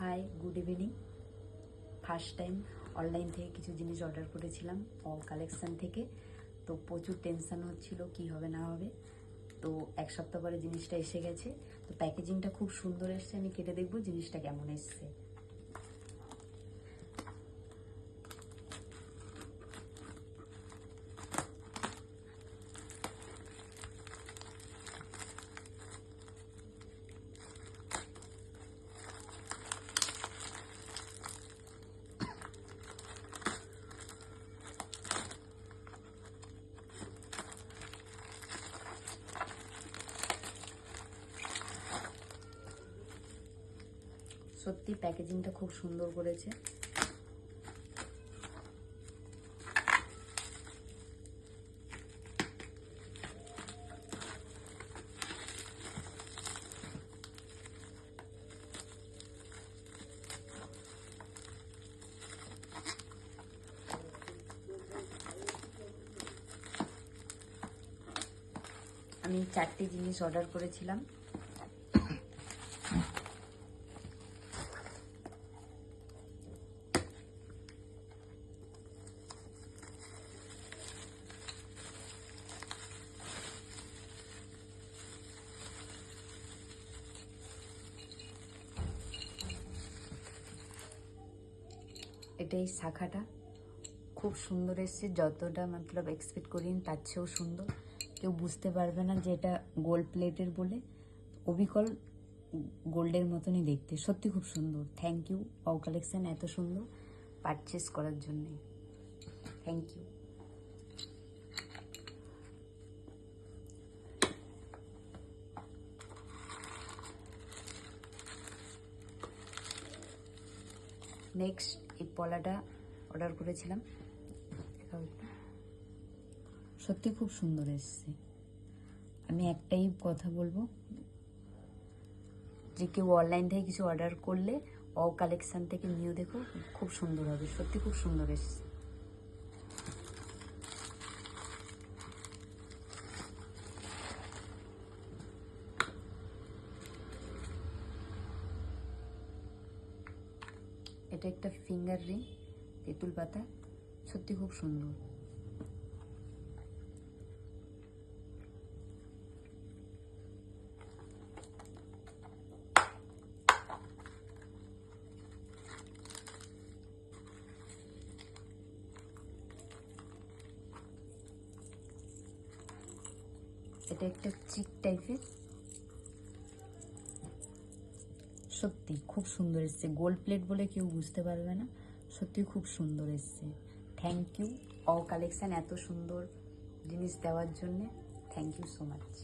High, good evening. First time online থেকে কিছু জিনিস অর্ডার করেছিলাম কালেকশান থেকে। তো প্রচুর টেনশান হচ্ছিল কি হবে না হবে। তো এক সপ্তাহ পরে জিনিসটা এসে গেছে। তো প্যাকেজিংটা খুব সুন্দর এসছে, আমি কেটে দেখবো জিনিসটা কেমন এসছে। সত্যি প্যাকেজিংটা খুব সুন্দর করেছে। আমি 4টে জিনিস অর্ডার করেছিলাম। এটাই শাখাটা খুব সুন্দর এসছে, যতটা মতলব এক্সপেক্ট করিনি তার চেয়েও সুন্দর। কেউ বুঝতে পারবে না যে এটা গোল্ড প্লেটের বলে, অবিকল গোল্ডের মতনই দেখতে। সত্যি খুব সুন্দর। থ্যাংক ইউ কালেকশন এত সুন্দর পারচেস করার জন্যে। Thank you. নেক্সট এই পলাটা অর্ডার করেছিলাম, সত্যি খুব সুন্দর এসছে। আমি একটাই কথা বলবো যে কেউ অনলাইন থেকে কিছু অর্ডার করলে কালেকশন থেকে নিয়ে দেখো, খুব সুন্দর হবে। সত্যি খুব সুন্দর এসছে। এটা একটা ফিঙ্গার রিং, তেঁতুল পাতা, সত্যি খুব সুন্দর। এটা একটা চিক টাইপের, সত্যি খুব সুন্দর এসছে। গোল্ড প্লেট বলে কেউ বুঝতে পারবে না, সত্যি খুব সুন্দর এসছে। থ্যাংক ইউ কালেকশন এত সুন্দর জিনিস দেওয়ার জন্যে। Thank you so much.